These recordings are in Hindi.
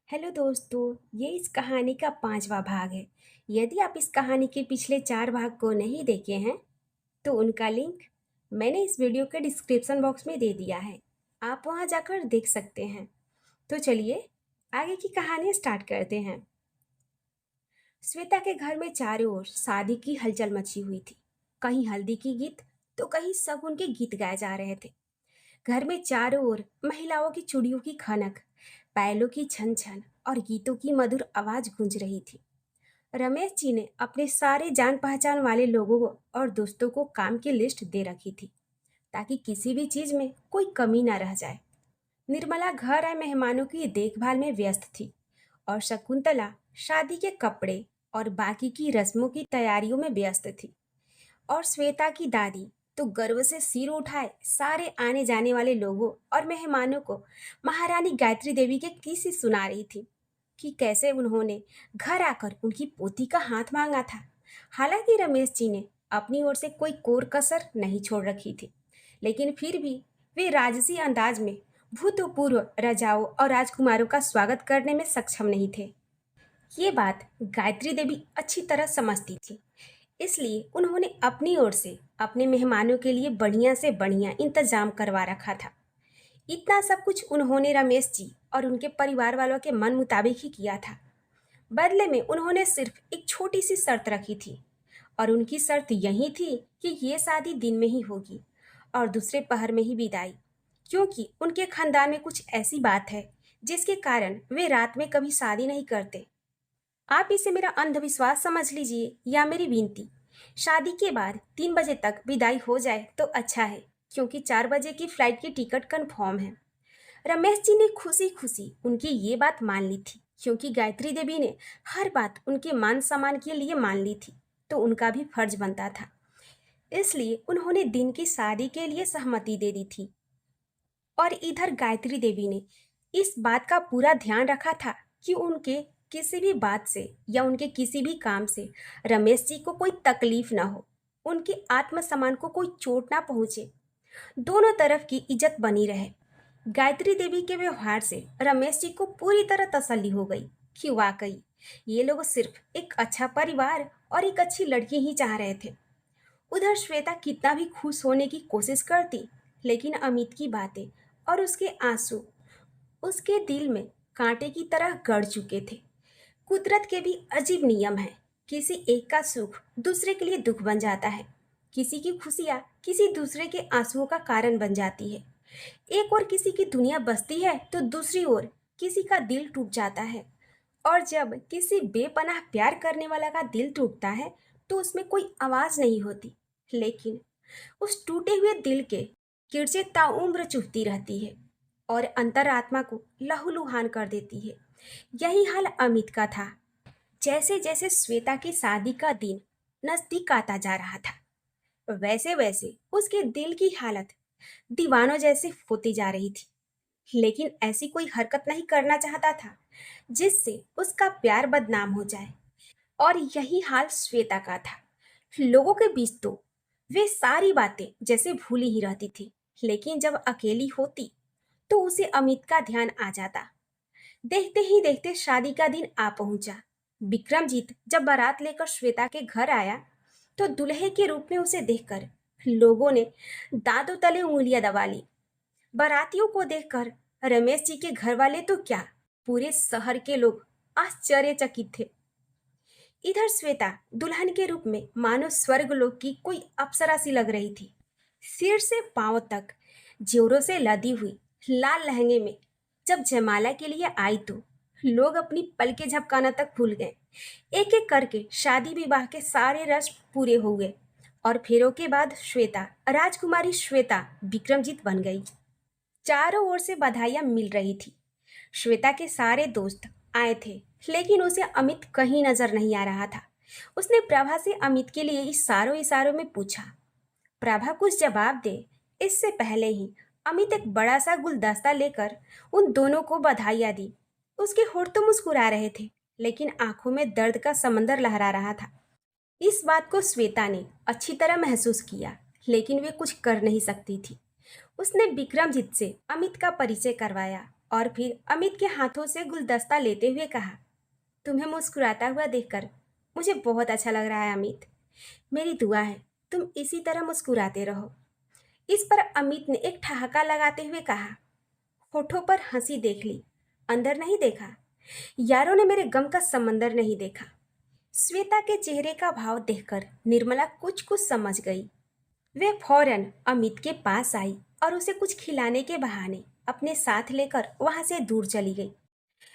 हेलो दोस्तों, ये इस कहानी का 5वां भाग है। यदि आप इस कहानी के पिछले 4 भाग को नहीं देखे हैं, तो उनका लिंक मैंने इस वीडियो के डिस्क्रिप्शन बॉक्स में दे दिया है। आप वहां जाकर देख सकते हैं। तो चलिए आगे की कहानी स्टार्ट करते हैं। श्वेता के घर में चारों ओर शादी की हलचल मची हुई थी। कहीं हल्दी की गीत तो कहीं शगुन के गीत गाए जा रहे थे। घर में चारों ओर महिलाओं की चूड़ियों की खनक, पायलों की छन छन और गीतों की मधुर आवाज गूंज रही थी। रमेश जी ने अपने सारे जान पहचान वाले लोगों को और दोस्तों को काम की लिस्ट दे रखी थी, ताकि किसी भी चीज में कोई कमी ना रह जाए। निर्मला घर आए मेहमानों की देखभाल में व्यस्त थी और शकुंतला शादी के कपड़े और बाकी की रस्मों की तैयारियों में व्यस्त थी। और श्वेता की दादी तो गर्व से सिर उठाए सारे आने जाने वाले लोगों और मेहमानों को महारानी गायत्री देवी के किस्से सुना रही थी कि कैसे उन्होंने घर आकर उनकी पोती का हाथ मांगा था। हालांकि रमेश जी ने अपनी ओर से कोई कोर कसर नहीं छोड़ रखी थी, लेकिन फिर भी वे राजसी अंदाज में भूतपूर्व राजाओं और राजकुमारों का स्वागत करने में सक्षम नहीं थे। ये बात गायत्री देवी अच्छी तरह समझती थी, इसलिए उन्होंने अपनी ओर से अपने मेहमानों के लिए बढ़िया से बढ़िया इंतजाम करवा रखा था। इतना सब कुछ उन्होंने रमेश जी और उनके परिवार वालों के मन मुताबिक ही किया था। बदले में उन्होंने सिर्फ एक छोटी सी शर्त रखी थी, और उनकी शर्त यही थी कि ये शादी दिन में ही होगी और दूसरे पहर में ही विदाई, क्योंकि उनके खानदान में कुछ ऐसी बात है जिसके कारण वे रात में कभी शादी नहीं करते। आप इसे मेरा अंधविश्वास समझ लीजिए या मेरी विनती। शादी के बाद 3 बजे तक विदाई हो जाए तो अच्छा है, क्योंकि 4 बजे की फ्लाइट की टिकट कंफर्म है। रमेश जी ने खुशी खुशी उनकी ये बात मान ली थी, क्योंकि गायत्री देवी ने हर बात उनके मान सम्मान के लिए मान ली थी, तो उनका भी फर्ज बनता था। इसलिए उन्होंने दिन की शादी के लिए सहमति दे दी थी। और इधर गायत्री देवी ने इस बात का पूरा ध्यान रखा था कि उनके किसी भी बात से या उनके किसी भी काम से रमेश जी को कोई तकलीफ ना हो, उनके आत्मसम्मान को कोई चोट ना पहुंचे, दोनों तरफ की इज्जत बनी रहे। गायत्री देवी के व्यवहार से रमेश जी को पूरी तरह तसल्ली हो गई कि वाकई ये लोग सिर्फ एक अच्छा परिवार और एक अच्छी लड़की ही चाह रहे थे। उधर श्वेता कितना भी खुश होने की कोशिश करती, लेकिन अमित की बातें और उसके आंसू उसके दिल में कांटे की तरह गड़ चुके थे। कुदरत के भी अजीब नियम है। किसी एक का सुख दूसरे के लिए दुख बन जाता है। किसी की खुशियाँ किसी दूसरे के आंसुओं का कारण बन जाती है। एक ओर किसी की दुनिया बसती है तो दूसरी ओर किसी का दिल टूट जाता है। और जब किसी बेपनाह प्यार करने वाला का दिल टूटता है, तो उसमें कोई आवाज नहीं होती, लेकिन उस टूटे हुए दिल के किरचे ताउम्र चुभती रहती है और अंतरात्मा को लहूलुहान कर देती है। यही हाल अमित का था। जैसे जैसे श्वेता की शादी का दिन नजदीक आता जा रहा था, वैसे वैसे उसके दिल की हालत दीवानों जैसे होती जा रही थी। लेकिन ऐसी कोई हरकत नहीं करना चाहता था जिससे उसका प्यार बदनाम हो जाए। और यही हाल श्वेता का था। लोगों के बीच तो वे सारी बातें जैसे भूली ही रहती थी, लेकिन जब अकेली होती तो उसे अमित का ध्यान आ जाता। देखते ही देखते शादी का दिन आ पहुंचा। विक्रमजीत जब बारात लेकर श्वेता के घर आया, तो दूल्हे के रूप में उसे देखकर लोगों ने दांतों तले उंगलियां दबा ली। बारातियों को देखकर रमेश जी के घर वाले तो क्या, पूरे शहर के लोग आश्चर्यचकित थे। इधर श्वेता दुल्हन के रूप में मानो स्वर्गलोक की कोई अप्सरा सी लग रही थी। सिर से पांव तक जोरों से लदी हुई लाल लहंगे में जब जयमाला के लिए आई, तो लोग अपनी पलकें झपकाना तक भूल गए। एक एक करके शादी विवाह के सारे रस्म पूरे हो गए और फेरों के बाद श्वेता, राजकुमारी श्वेता विक्रमजीत बन गई। चारों ओर से बधाइयां मिल रही थी। श्वेता के सारे दोस्त आए थे, लेकिन उसे अमित कहीं नजर नहीं आ रहा था। उसने प्रभा से अमित के लिए इशारों इशारों में पूछा। प्रभा कुछ जवाब दे इससे पहले ही अमित एक बड़ा सा गुलदस्ता लेकर उन दोनों को बधाइयां दी। उसके होठ तो मुस्कुरा रहे थे, लेकिन आंखों में दर्द का समंदर लहरा रहा था। इस बात को श्वेता ने अच्छी तरह महसूस किया, लेकिन वे कुछ कर नहीं सकती थी। उसने विक्रमजीत से अमित का परिचय करवाया और फिर अमित के हाथों से गुलदस्ता लेते हुए कहा, तुम्हें मुस्कुराता हुआ देखकर मुझे बहुत अच्छा लग रहा है अमित। मेरी दुआ है तुम इसी तरह मुस्कुराते रहो। इस पर अमित ने एक ठहाका लगाते हुए कहा, होठों पर हंसी देख ली, अंदर नहीं देखा। यारों ने मेरे गम का समंदर नहीं देखा। श्वेता के चेहरे का भाव देखकर निर्मला कुछ कुछ समझ गई। वे फौरन अमित के पास आई और उसे कुछ खिलाने के बहाने अपने साथ लेकर वहां से दूर चली गई।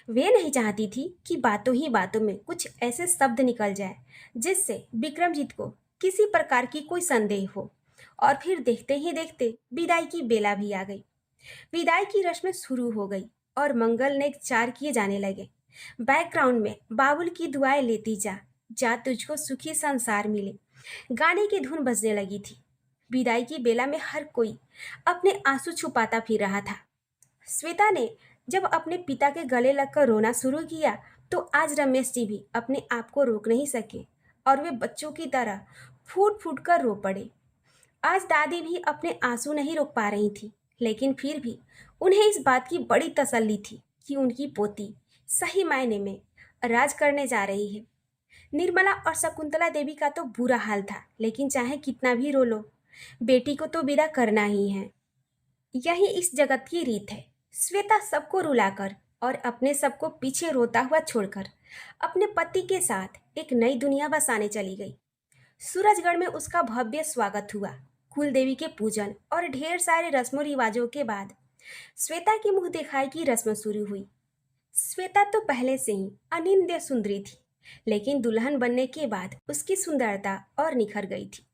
वे नहीं चाहती थी कि बातों ही बातों में कुछ ऐसे शब्द निकल जाए जिससे विक्रमजीत को किसी प्रकार की कोई संदेह हो। और फिर देखते ही देखते विदाई की बेला भी आ गई। विदाई की रस्में शुरू हो गई और मंगल ने चार किए जाने लगे। बैकग्राउंड में बाबुल की दुआएं लेती जा, जा तुझको सुखी संसार मिले गाने की धुन बजने लगी थी। विदाई की बेला में हर कोई अपने आंसू छुपाता फिर रहा था। श्वेता ने जब अपने पिता के गले लगकर रोना शुरू किया तो आज रमेश जी भी अपने आप को रोक नहीं सके और वे बच्चों की तरह फूट फूट कर रो पड़े। आज दादी भी अपने आंसू नहीं रोक पा रही थी, लेकिन फिर भी उन्हें इस बात की बड़ी तसल्ली थी कि उनकी पोती सही मायने में राज करने जा रही है। निर्मला और शकुंतला देवी का तो बुरा हाल था, लेकिन चाहे कितना भी रो लो, बेटी को तो विदा करना ही है। यही इस जगत की रीत है। श्वेता सबको रुलाकर और अपने सबको पीछे रोता हुआ छोड़कर अपने पति के साथ एक नई दुनिया बसाने चली गई। सूरजगढ़ में उसका भव्य स्वागत हुआ। कुल देवी के पूजन और ढेर सारे रस्मों रिवाजों के बाद श्वेता की मुंह दिखाई की रस्म शुरू हुई। श्वेता तो पहले से ही अनिंद्य सुंदरी थी, लेकिन दुल्हन बनने के बाद उसकी सुंदरता और निखर गई थी।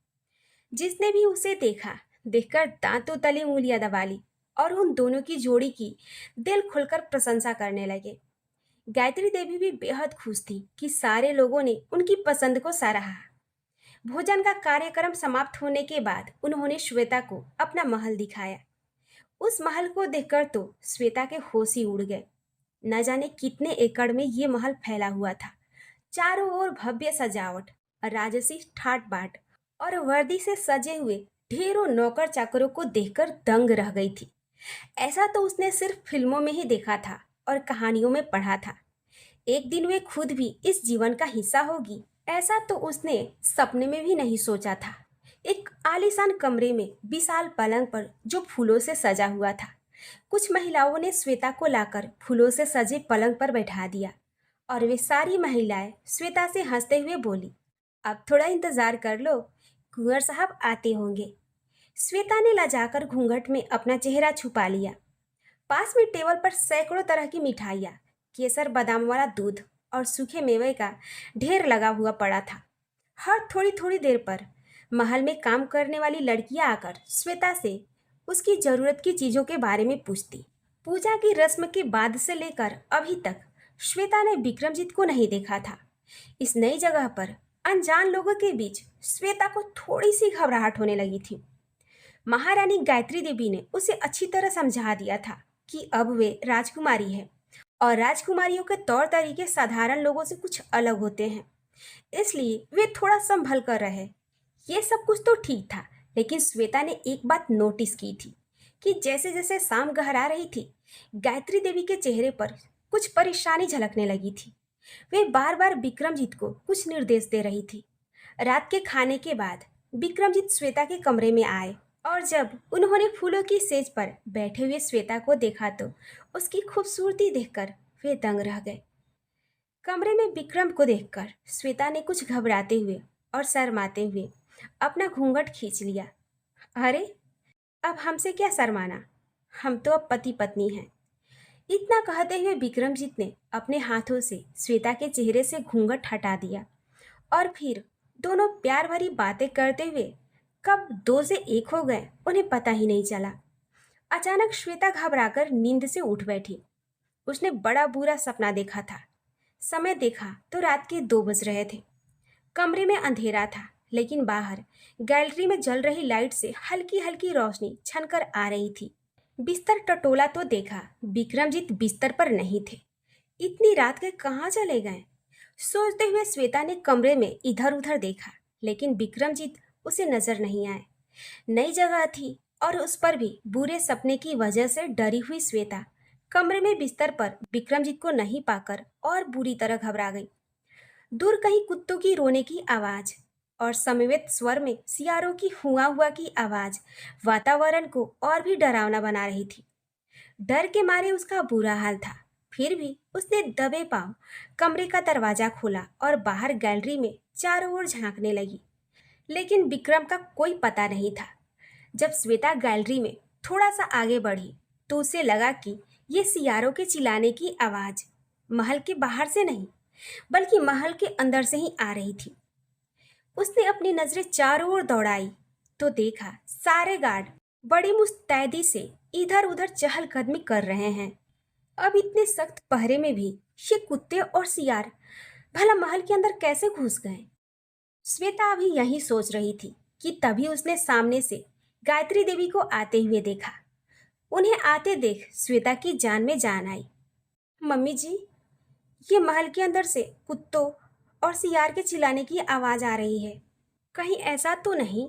जिसने भी उसे देखा, देखकर दांतों तले उंगलियां दबा ली और उन दोनों की जोड़ी की दिल खुलकर प्रशंसा करने लगे। गायत्री देवी भी बेहद खुश थी कि सारे लोगों ने उनकी पसंद को सराहा। भोजन का कार्यक्रम समाप्त होने के बाद उन्होंने श्वेता को अपना महल दिखाया। उस महल को देखकर तो श्वेता के होश ही उड़ गए। न जाने कितने एकड़ में ये महल फैला हुआ था। चारों ओर भव्य सजावट, राजसी ठाट बाट और वर्दी से सजे हुए ढेरों नौकर चाकरों को देखकर दंग रह गई थी। ऐसा तो उसने सिर्फ फिल्मों में ही देखा था और कहानियों में पढ़ा था। एक दिन वे खुद भी इस जीवन का हिस्सा होगी, ऐसा तो उसने सपने में भी नहीं सोचा था। एक आलीशान कमरे में विशाल पलंग पर जो फूलों से सजा हुआ था, कुछ महिलाओं ने श्वेता को लाकर फूलों से सजे पलंग पर बैठा दिया और वे सारी महिलाएं श्वेता से हंसते हुए बोली, अब थोड़ा इंतजार कर लो, कुंवर साहब आते होंगे। श्वेता ने लजाकर घूंघट में अपना चेहरा छुपा लिया। पास में टेबल पर सैकड़ों तरह की मिठाइयाँ, केसर बादाम वाला दूध और सूखे मेवे का ढेर लगा हुआ पड़ा था। हर थोड़ी थोड़ी देर पर महल में काम करने वाली लड़कियां आकर श्वेता से उसकी जरूरत की चीजों के बारे में पूछती। पूजा की रस्म के बाद से लेकर अभी तक श्वेता ने विक्रमजीत को नहीं देखा था। इस नई जगह पर अनजान लोगों के बीच श्वेता को थोड़ी सी घबराहट होने लगी थी। महारानी गायत्री देवी ने उसे अच्छी तरह समझा दिया था कि अब वे राजकुमारी है और राजकुमारियों के तौर तरीके साधारण लोगों से कुछ अलग होते हैं, इसलिए वे थोड़ा संभल कर रहे। ये सब कुछ तो ठीक था, लेकिन श्वेता ने एक बात नोटिस की थी कि जैसे जैसे शाम गहरा रही थी, गायत्री देवी के चेहरे पर कुछ परेशानी झलकने लगी थी। वे बार बार विक्रमजीत को कुछ निर्देश दे रही थी। रात के खाने के बाद विक्रमजीत श्वेता के कमरे में आए और जब उन्होंने फूलों की सेज पर बैठे हुए श्वेता को देखा तो उसकी खूबसूरती देखकर वे दंग रह गए। कमरे में विक्रम को देखकर श्वेता ने कुछ घबराते हुए और शर्माते हुए अपना घूंघट खींच लिया। अरे, अब हमसे क्या शर्माना, हम तो अब पति पत्नी हैं। इतना कहते हुए विक्रमजीत ने अपने हाथों से श्वेता के चेहरे से घूंघट हटा दिया और फिर दोनों प्यार भरी बातें करते हुए कब दो से एक हो गए उन्हें पता ही नहीं चला। अचानक श्वेता घबराकर नींद से उठ बैठी। उसने बड़ा बुरा सपना देखा था। समय देखा तो रात के 2 बज रहे थे। कमरे में अंधेरा था, लेकिन बाहर गैलरी में जल रही लाइट से हल्की हल्की रोशनी छनकर आ रही थी। बिस्तर टटोला तो देखा विक्रमजीत बिस्तर पर नहीं थे। इतनी रात के कहाँ चले गए? सोचते हुए श्वेता ने कमरे में इधर उधर देखा, लेकिन विक्रमजीत उसे नजर नहीं आए। नई जगह थी और उस पर भी बुरे सपने की वजह से डरी हुई श्वेता कमरे में बिस्तर पर विक्रमजीत को नहीं पाकर और बुरी तरह घबरा गई। दूर कहीं कुत्तों की रोने की आवाज और समवेत स्वर में सियारों की हुआ हुआ की आवाज वातावरण को और भी डरावना बना रही थी। डर के मारे उसका बुरा हाल था। फिर भी उसने दबे पांव कमरे का दरवाजा खोला और बाहर गैलरी में चारों ओर झांकने लगी। लेकिन विक्रम का कोई पता नहीं था। जब श्वेता गैलरी में थोड़ा सा आगे बढ़ी तो उसे लगा कि ये सियारों के चिल्लाने की आवाज महल के बाहर से नहीं बल्कि महल के अंदर से ही आ रही थी। उसने अपनी नजरें चारों ओर दौड़ाई तो देखा सारे गार्ड बड़ी मुस्तैदी से इधर उधर चहलकदमी कर रहे हैं। अब इतने सख्त पहरे में भी ये कुत्ते और सियार भला महल के अंदर कैसे घुस गए? श्वेता अभी यही सोच रही थी कि तभी उसने सामने से गायत्री देवी को आते हुए देखा। उन्हें आते देख श्वेता की जान में जान आई। मम्मी जी, ये महल के अंदर से कुत्तों और सियार के चिल्लाने की आवाज आ रही है। कहीं ऐसा तो नहीं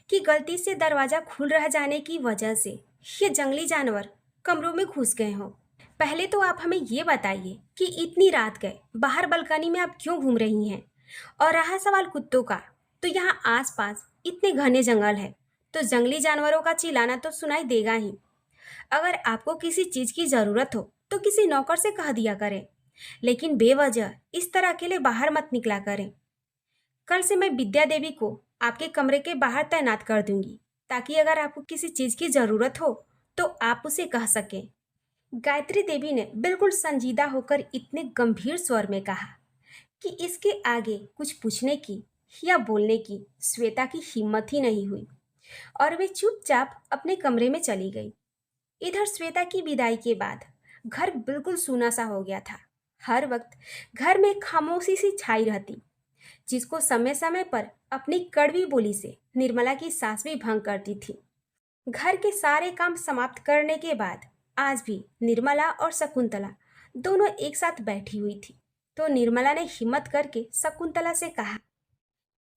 कि गलती से दरवाजा खुल रह जाने की वजह से ये जंगली जानवर कमरों में घुस गए हों? पहले तो आप हमें ये बताइए कि इतनी रात गए बाहर बालकनी में आप क्यों घूम रही हैं? और रहा सवाल कुत्तों का, तो यहाँ आसपास इतने घने जंगल है तो जंगली जानवरों का चिल्लाना तो सुनाई देगा ही। अगर आपको किसी चीज की जरूरत हो तो किसी नौकर से कह दिया करें, लेकिन बेवजह इस तरह अकेले बाहर मत निकला करें। कल से मैं विद्या देवी को आपके कमरे के बाहर तैनात कर दूंगी ताकि अगर आपको किसी चीज की जरूरत हो तो आप उसे कह सकें। गायत्री देवी ने बिल्कुल संजीदा होकर इतने गंभीर स्वर में कहा कि इसके आगे कुछ पूछने की या बोलने की श्वेता की हिम्मत ही नहीं हुई और वे चुपचाप अपने कमरे में चली गई। इधर श्वेता की विदाई के बाद घर बिल्कुल सूना सा हो गया था। हर वक्त घर में खामोशी सी छाई रहती, जिसको समय समय पर अपनी कड़वी बोली से निर्मला की सास भी भंग करती थी। घर के सारे काम समाप्त करने के बाद आज भी निर्मला और शकुंतला दोनों एक साथ बैठी हुई थी। तो निर्मला ने हिम्मत करके शकुंतला से कहा,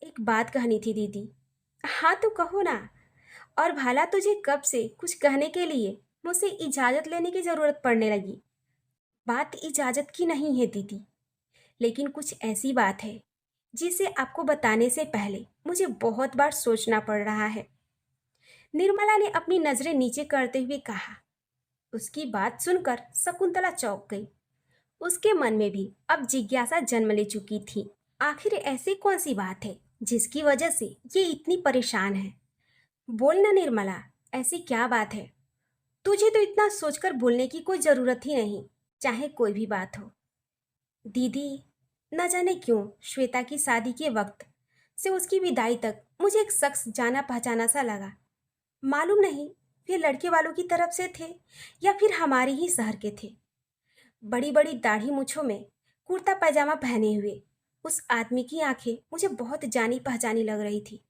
एक बात कहनी थी दीदी। हाँ तो कहो ना। और भाला तुझे कब से कुछ कहने के लिए मुझसे इजाजत लेने की जरूरत पड़ने लगी? बात इजाजत की नहीं है दीदी, लेकिन कुछ ऐसी बात है जिसे आपको बताने से पहले मुझे बहुत बार सोचना पड़ रहा है। निर्मला ने अपनी नजरें नीचे करते हुए कहा। उसकी बात सुनकर शकुंतला चौंक गई। उसके मन में भी अब जिज्ञासा जन्म ले चुकी थी। आखिर ऐसी कौन सी बात है जिसकी वजह से ये इतनी परेशान है? बोल ना निर्मला, ऐसी क्या बात है? तुझे तो इतना सोचकर बोलने की कोई जरूरत ही नहीं, चाहे कोई भी बात हो। दीदी, न जाने क्यों श्वेता की शादी के वक्त से उसकी विदाई तक मुझे एक शख्स जाना पहचाना सा लगा। मालूम नहीं वे लड़के वालों की तरफ से थे या फिर हमारे ही शहर के थे। बड़ी बड़ी दाढ़ी मूछों में कुर्ता पैजामा पहने हुए उस आदमी की आंखें मुझे बहुत जानी पहचानी लग रही थी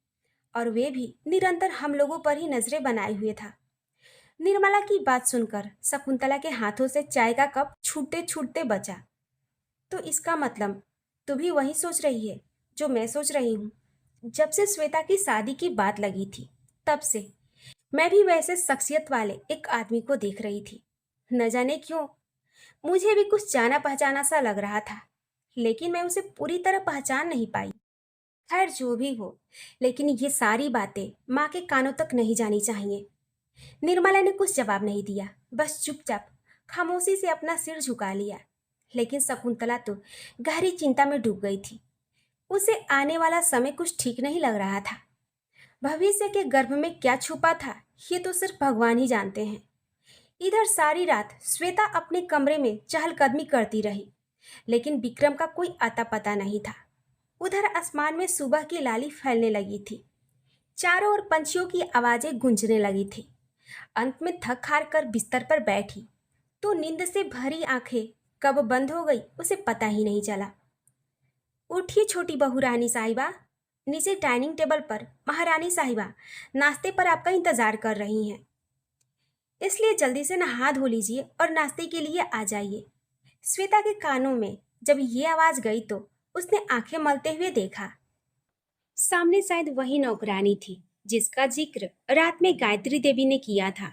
और वे भी निरंतर हम लोगों पर ही नजरें बनाए हुए था। निर्मला की बात सुनकर शकुंतला के हाथों से चाय का कप छूटते छूटते बचा। तो इसका मतलब तू भी वही सोच रही है जो मैं सोच रही हूँ। जब से श्वेता की शादी की बात लगी थी तब से मैं भी वैसे शख्सियत वाले एक आदमी को देख रही थी। न जाने क्यों मुझे भी कुछ जाना पहचाना सा लग रहा था, लेकिन मैं उसे पूरी तरह पहचान नहीं पाई। खैर जो भी हो, लेकिन ये सारी बातें माँ के कानों तक नहीं जानी चाहिए। निर्मला ने कुछ जवाब नहीं दिया, बस चुपचाप खामोशी से अपना सिर झुका लिया। लेकिन शकुंतला तो गहरी चिंता में डूब गई थी। उसे आने वाला समय कुछ ठीक नहीं लग रहा था। भविष्य के गर्भ में क्या छुपा था ये तो सिर्फ भगवान ही जानते हैं। इधर सारी रात श्वेता अपने कमरे में चहलकदमी करती रही, लेकिन विक्रम का कोई आता पता नहीं था। उधर आसमान में सुबह की लाली फैलने लगी थी। चारों ओर पंछियों की आवाजें गूंजने लगी थी। अंत में थक हार कर बिस्तर पर बैठी तो नींद से भरी आंखें कब बंद हो गई उसे पता ही नहीं चला। उठिए छोटी बहू रानी साहिबा, नीचे डाइनिंग टेबल पर महारानी साहिबा नाश्ते पर आपका इंतजार कर रही हैं, इसलिए जल्दी से नहा धो लीजिए और नाश्ते के लिए आ जाइए। श्वेता के कानों में जब ये आवाज गई तो उसने आंखें मलते हुए देखा। सामने शायद वही नौकरानी थी जिसका जिक्र रात में गायत्री देवी ने किया था।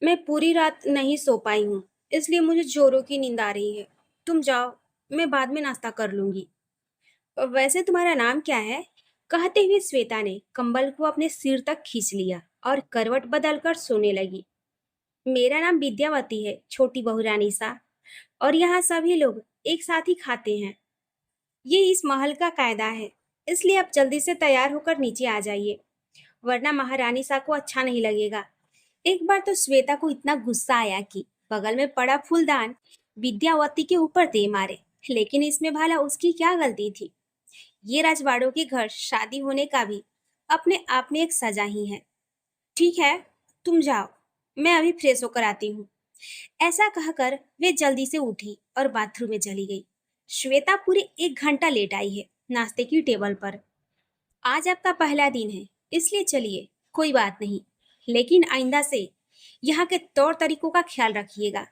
मैं पूरी रात नहीं सो पाई हूँ, इसलिए मुझे जोरों की नींद आ रही है। तुम जाओ, मैं बाद में नाश्ता कर लूंगी। वैसे तुम्हारा नाम क्या है? कहते हुए श्वेता ने कंबल को अपने सिर तक खींच लिया और करवट बदलकर सोने लगी। मेरा नाम विद्यावती है, छोटी बहू रानी सा। और यहाँ सभी लोग एक साथ ही खाते हैं। ये इस महल का कायदा है, इसलिए आप जल्दी से तैयार होकर नीचे आ जाइए, वरना महारानी सा को अच्छा नहीं लगेगा। एक बार तो श्वेता को इतना गुस्सा आया कि बगल में पड़ा फूलदान विद्यावती के ऊपर दे मारे। लेकिन इसमें भला उसकी क्या गलती थी? ये राजवाड़ों के घर शादी होने का भी अपने आप में एक सजा ही है। ठीक है, तुम जाओ, मैं अभी फ्रेश होकर आती हूँ। ऐसा कहकर वे जल्दी से उठी और बाथरूम में चली गई। श्वेता पूरे 1 घंटा लेट आई है नाश्ते की टेबल पर। आज आपका पहला दिन है, इसलिए चलिए, कोई बात नहीं। लेकिन आइंदा से यहाँ के तौर तरीकों का ख्याल रखिएगा।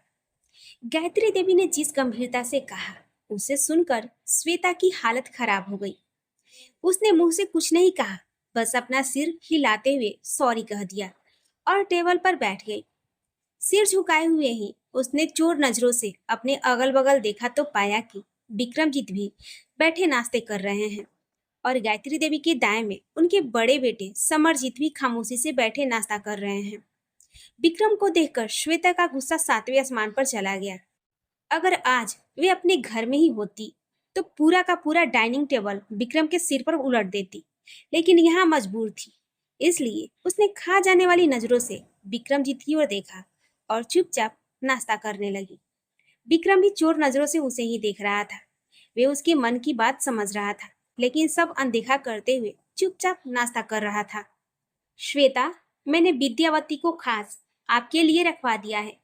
गायत्री देवी ने जिस गंभीरता से कहा, उसे सुनकर श्वेता की हालत खराब हो गई। उसने मुंह से कुछ नहीं कहा, बस अपना सिर हिलाते हुए सॉरी कह दिया और टेबल पर बैठ गई। सिर झुकाए हुए ही उसने चोर नजरों से अपने अगल बगल देखा तो पाया कि विक्रमजीत भी बैठे नाश्ते कर रहे हैं और गायत्री देवी के दाएं में उनके बड़े बेटे समरजीत भी खामोशी से बैठे नाश्ता कर रहे हैं। विक्रम को देखकर श्वेता का गुस्सा 7वें आसमान पर चला गया। अगर आज वे अपने घर में ही होती तो पूरा का पूरा डाइनिंग टेबल विक्रम के सिर पर उलट देती, लेकिन यहाँ मजबूर थी। इसलिए उसने खा जाने वाली नजरों से विक्रमजीत की ओर देखा और चुपचाप नाश्ता करने लगी। विक्रम भी चोर नजरों से उसे ही देख रहा था। वे उसके मन की बात समझ रहा था, लेकिन सब अनदेखा करते हुए चुपचाप नाश्ता कर रहा था। श्वेता, मैंने विद्यावती को खास आपके लिए रखवा दिया है।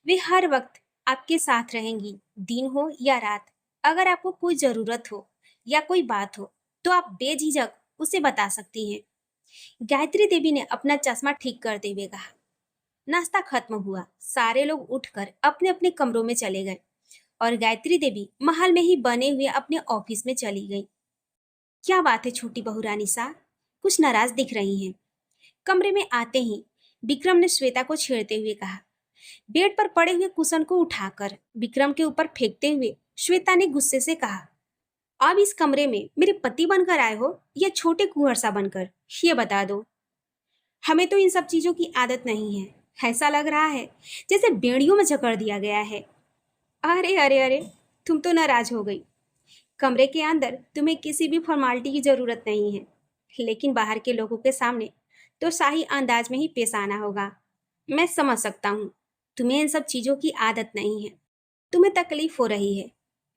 वे हर वक्त आपके साथ रहेंगी, दिन हो या रात। अगर आपको कोई जरूरत हो या कोई बात हो तो आप बेझिझक उसे बता सकती हैं। गायत्री देवी ने अपना चश्मा ठीक करते हुए कहा। नाश्ता खत्म हुआ, सारे लोग उठकर अपने अपने कमरों में चले गए और गायत्री देवी महल में ही बने हुए अपने ऑफिस में चली गई। क्या बात है छोटी बहू रानी सा, कुछ नाराज दिख रही हैं। कमरे में आते ही विक्रम ने श्वेता को छेड़ते हुए कहा। बेड पर पड़े हुए कुशन को उठाकर विक्रम के ऊपर फेंकते हुए श्वेता ने गुस्से से कहा, अब इस कमरे में मेरे पति बनकर आए हो या छोटे कुंवर सा बनकर, ये बता दो। हमें तो इन सब चीजों की आदत नहीं है। ऐसा लग रहा है जैसे बेड़ियों में जकड़ दिया गया है। अरे अरे अरे, तुम तो नाराज हो गई। कमरे के अंदर तुम्हें किसी भी फॉर्मालिटी की जरूरत नहीं है, लेकिन बाहर के लोगों के सामने तो शाही अंदाज में ही पेश आना होगा। मैं समझ सकता हूँ, तुम्हें इन सब चीजों की आदत नहीं है, तुम्हें तकलीफ हो रही है,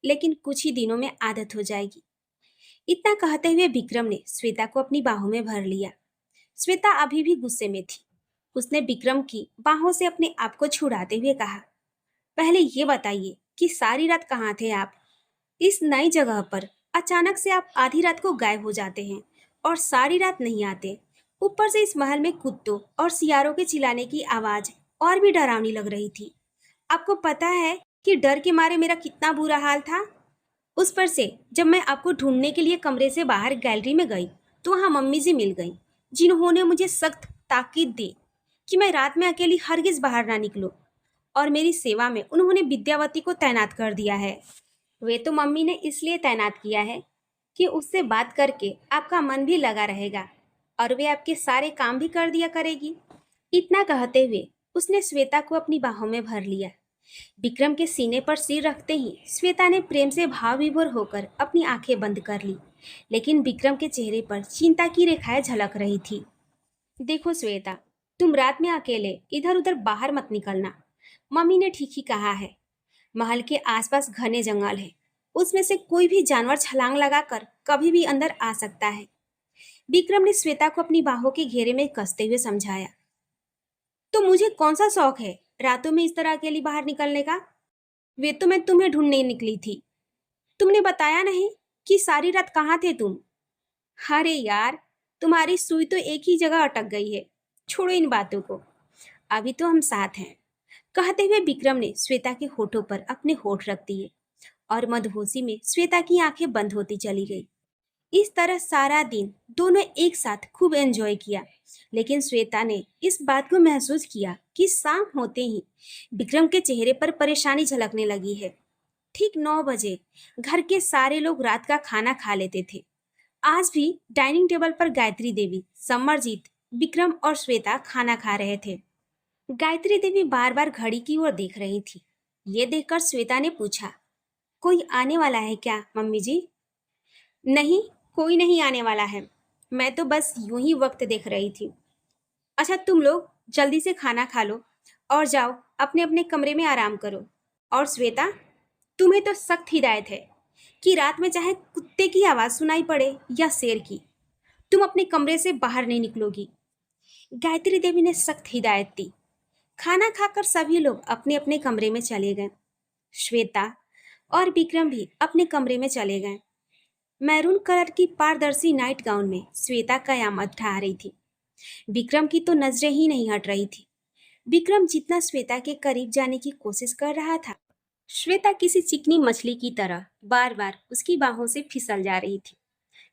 लेकिन कुछ ही दिनों में आदत हो जाएगी। इतना कहते हुए विक्रम ने श्वेता को अपनी बाहों में भर लिया। श्वेता अभी भी गुस्से में थी। उसने विक्रम की बाहों से अपने आप को छुड़ाते हुए कहा, पहले ये बताइए कि सारी रात कहाँ थे आप? इस नई जगह पर अचानक से आप आधी रात को गायब हो जाते हैं और सारी रात नहीं आते। ऊपर से इस महल में कुत्तों और सियारों के चिल्लाने की आवाज और भी डरावनी लग रही थी। आपको पता है कि डर के मारे मेरा कितना बुरा हाल था? उस पर से जब मैं आपको ढूंढने के लिए कमरे से बाहर गैलरी में गई तो वहाँ मम्मी जी मिल गई, जिन्होंने मुझे सख्त ताकीद दी कि मैं रात में अकेली हरगिज बाहर ना निकलूं, और मेरी सेवा में उन्होंने विद्यावती को तैनात कर दिया है। वे तो मम्मी ने इसलिए तैनात किया है कि उससे बात करके आपका मन भी लगा रहेगा और वे आपके सारे काम भी कर दिया करेगी। इतना कहते हुए उसने श्वेता को अपनी बाहों में भर लिया। विक्रम के सीने पर सिर रखते ही श्वेता ने प्रेम से भाव विभोर होकर अपनी आंखें बंद कर ली, लेकिन विक्रम के चेहरे पर चिंता की रेखाएं झलक रही थी। देखो श्वेता, तुम रात में अकेले इधर उधर बाहर मत निकलना। मम्मी ने ठीक ही कहा है। महल के आसपास घने जंगल है, उसमें से कोई भी जानवर छलांग लगाकर कभी भी अंदर आ सकता है। विक्रम ने श्वेता को अपनी बाहों के घेरे में कसते हुए समझाया। तो मुझे कौन सा शौक है रातों में इस तरह अकेली बाहर निकलने का? वे तो मैं तुम्हें ढूंढने निकली थी। तुमने बताया नहीं कि सारी रात कहाँ थे तुम? अरे यार, तुम्हारी सुई तो एक ही जगह अटक गई है। छोड़ो इन बातों को, अभी तो हम साथ हैं। कहते हुए विक्रम ने श्वेता के होठों पर अपने होठ रख दिए और मदहोशी में श्वेता की आंखें बंद होती चली गई। इस तरह सारा दिन दोनों एक साथ खूब एंजॉय किया, लेकिन श्वेता ने इस बात को महसूस किया कि शाम होते ही विक्रम के चेहरे पर परेशानी झलकने लगी है। ठीक 9 बजे घर के सारे लोग रात का खाना खा लेते थे। आज भी डाइनिंग टेबल पर गायत्री देवी, समरजीत, विक्रम और श्वेता खाना खा रहे थे। गायत्री देवी बार बार घड़ी की ओर देख रही थी। ये देखकर श्वेता ने पूछा, कोई आने वाला है क्या मम्मी जी? नहीं, कोई नहीं आने वाला है। मैं तो बस यूं ही वक्त देख रही थी। अच्छा, तुम लोग जल्दी से खाना खा लो और जाओ अपने अपने कमरे में आराम करो। और श्वेता, तुम्हें तो सख्त हिदायत है कि रात में चाहे कुत्ते की आवाज सुनाई पड़े या शेर की, तुम अपने कमरे से बाहर नहीं निकलोगी। गायत्री देवी ने सख्त हिदायत दी। खाना खाकर सभी लोग अपने अपने कमरे में चले गए। श्वेता और विक्रम भी अपने कमरे में चले गए। मैरून कलर की पारदर्शी नाइट गाउन में श्वेता कयामत ढा रही थी। विक्रम की तो नजरें ही नहीं हट रही थी। विक्रम जितना श्वेता के करीब जाने की कोशिश कर रहा था, श्वेता किसी चिकनी मछली की तरह बार बार उसकी बाहों से फिसल जा रही थी।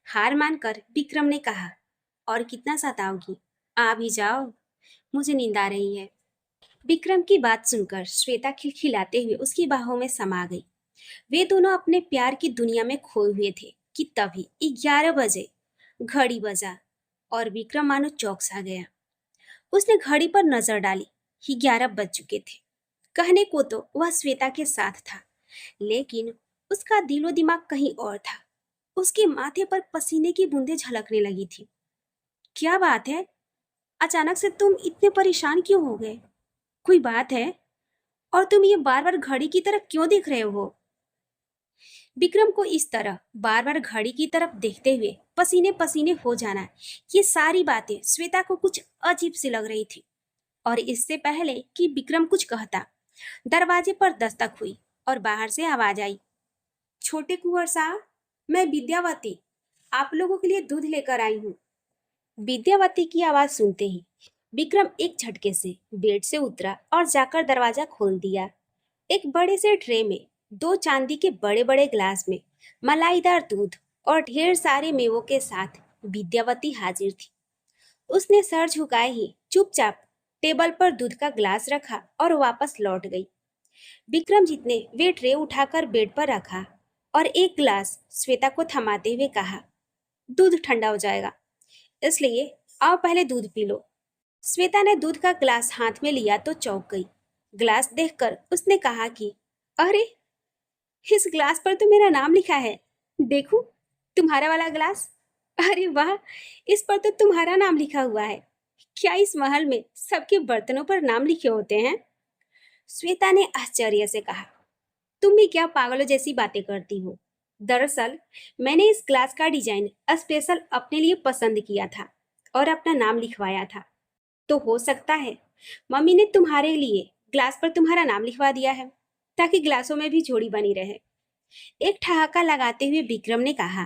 हार मानकर विक्रम ने कहा, और कितना सताओगी, आ भी जाओ, मुझे नींद आ रही है। विक्रम की बात सुनकर श्वेता खिलखिलाते हुए उसकी बाहों में समा गई। वे दोनों अपने प्यार की दुनिया में खोए हुए थे कि तभी 11 बजे घड़ी बजा और विक्रम मानो चौंक सा गया। उसने घड़ी पर नजर डाली, 11 बज चुके थे। कहने को तो वह श्वेता के साथ था, लेकिन उसका दिलो दिमाग कहीं और था। उसके माथे पर पसीने की बूंदें झलकने लगी थी। क्या बात है, अचानक से तुम इतने परेशान क्यों हो गए? कोई बात है? और तुम ये बार बार घड़ी की तरफ क्यों देख रहे हो? विक्रम को इस तरह बार बार घड़ी की तरफ देखते हुए पसीने पसीने हो जाना, ये सारी बातें श्वेता को कुछ अजीब सी लग रही थी। और इससे पहले कि विक्रम कुछ कहता, दरवाजे पर दस्तक हुई और बाहर से आवाज आई, छोटे कुंवर साहब, मैं विद्यावती आप लोगों के लिए दूध लेकर आई हूँ। विद्यावती की आवाज सुनते ही विक्रम एक झटके से बेड से उतरा और जाकर दरवाजा खोल दिया। एक बड़े से ट्रे में 2 चांदी के बड़े बड़े ग्लास में मलाईदार दूध और ढेर सारे मेवों के साथ विद्यावती हाजिर थी। उसने सर झुकाए ही चुपचाप टेबल पर दूध का ग्लास रखा और वापस लौट गई। विक्रमजीत ने वे ट्रे उठाकर बेड पर रखा और एक ग्लास श्वेता को थमाते हुए कहा, दूध ठंडा हो जाएगा, इसलिए आओ पहले दूध पी लो। श्वेता ने दूध का ग्लास हाथ में लिया तो चौंक गई। ग्लास देखकर उसने कहा कि अरे, इस ग्लास पर तो मेरा नाम लिखा है। देखो, तुम्हारा वाला ग्लास। अरे वाह, इस पर तो तुम्हारा नाम लिखा हुआ है। क्या इस महल में सबके बर्तनों पर नाम लिखे होते हैं? श्वेता ने आश्चर्य से कहा, तुम भी क्या पागलों जैसी बातें करती हो? दरअसल मैंने इस ग्लास का डिजाइन स्पेशल अपने लिए पसंद किया था और अपना नाम लिखवाया था। तो हो सकता है मम्मी ने तुम्हारे लिए ग्लास पर तुम्हारा नाम लिखवा दिया है, ताकि ग्लासों में भी जोड़ी बनी रहे। एक ठहाका लगाते हुए विक्रम ने कहा।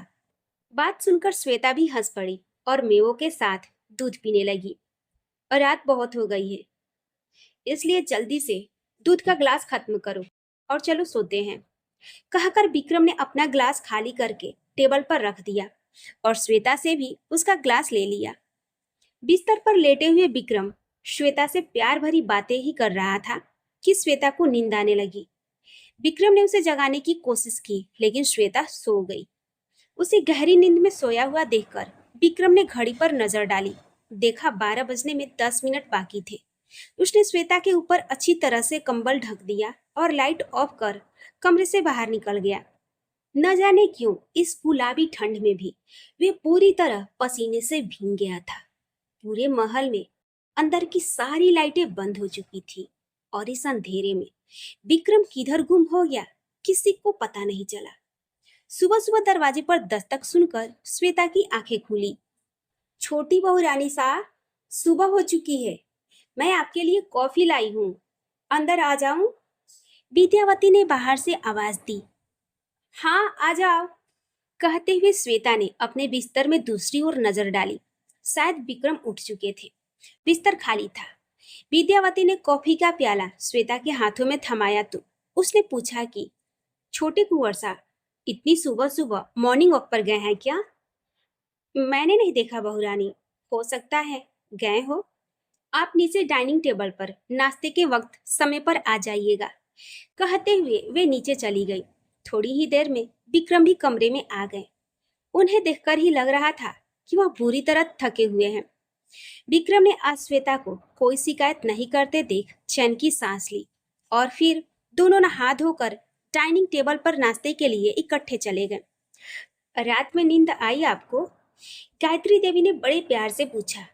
बात सुनकर श्वेता भी हंस पड़ी और मेवों के साथ दूध पीने लगी। और रात बहुत हो गई है, इसलिए जल्दी से दूध का ग्लास खत्म करो और चलो सोते हैं। कहकर विक्रम ने अपना ग्लास खाली करके टेबल पर रख दिया और श्वेता से भी उसका ग्लास ले लिया। बिस्तर पर लेटे हुए विक्रम श्वेता से प्यार भरी बातें ही कर रहा था कि श्वेता को नींद आने लगी। विक्रम ने उसे जगाने की कोशिश की, लेकिन श्वेता सो गई। उसे गहरी नींद में सोया हुआ देखकर विक्रम ने घड़ी पर नजर डाली। देखा 12 बजने में 10 मिनट बाकी थे। उसने श्वेता के ऊपर अच्छी तरह से कंबल ढक दिया और लाइट ऑफ कर कमरे से बाहर निकल गया। न जाने क्यों इस गुलाबी ठंड में भी वे पूरी तरह पसीने से भीग गया था। पूरे महल में अंदर की सारी लाइटें बंद हो चुकी थी और इस अंधेरे में विक्रम किधर गुम हो गया, किसी को पता नहीं चला। सुबह सुबह दरवाजे पर दस्तक सुनकर श्वेता की आंखें खुली। छोटी बहू रानी साहब, सुबह हो चुकी है, मैं आपके लिए कॉफी लाई हूँ, अंदर आ जाऊं? विद्यावती ने बाहर से आवाज दी। हाँ, आ जाओ, कहते हुए श्वेता ने अपने बिस्तर में दूसरी ओर नजर डाली। शायद विक्रम उठ चुके थे। बिस्तर खाली था। विद्यावती ने कॉफी का प्याला श्वेता के हाथों में थमाया तो उसने पूछा कि छोटे कुंवर साहब, इतनी सुबह सुबह मॉर्निंग वॉक पर गए हैं क्या? मैंने नहीं देखा बहू रानी, हो सकता है गए हो। आप नीचे डाइनिंग टेबल पर नाश्ते के वक्त समय पर आ जाइएगा। कहते हुए वे नीचे चली गई। थोड़ी ही देर में विक्रम भी कमरे में आ गए। उन्हें देखकर ही लग रहा था कि वह बुरी तरह थके हुए हैं। विक्रम ने आज श्वेता को कोई शिकायत नहीं करते देख चैन की सांस ली और फिर दोनों नहा धोकर डाइनिंग टेबल पर नाश्ते के लिए इकट्ठे चले गए। रात में नींद आई आपको? गायत्री देवी ने बड़े प्यार से पूछा।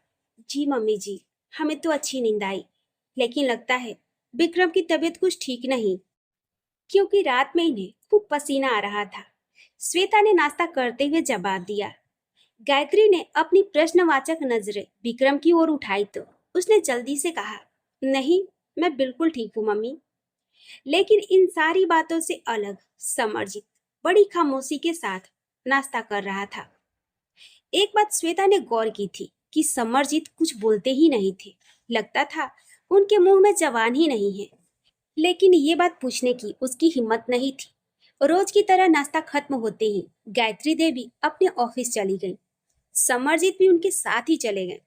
जी मम्मी जी, हमें तो अच्छी नींद आई, लेकिन लगता है विक्रम की तबीयत कुछ ठीक नहीं, क्योंकि रात में इन्हें खूब पसीना आ रहा था। श्वेता ने नाश्ता करते हुए जवाब दिया। गायत्री ने अपनी प्रश्नवाचक नजरें विक्रम की ओर उठाई तो उसने जल्दी से कहा, नहीं, मैं बिल्कुल ठीक हूँ मम्मी। लेकिन इन सारी बातों से अलग समरजीत बड़ी खामोशी के साथ नाश्ता कर रहा था। एक बात श्वेता ने गौर की थी कि समरजीत कुछ बोलते ही नहीं थे। लगता था उनके मुंह में जबान ही नहीं है। लेकिन ये बात पूछने की उसकी हिम्मत नहीं थी। रोज की तरह नाश्ता खत्म होते ही गायत्री देवी अपने ऑफिस चली गई। समरजीत भी उनके साथ ही चले गए।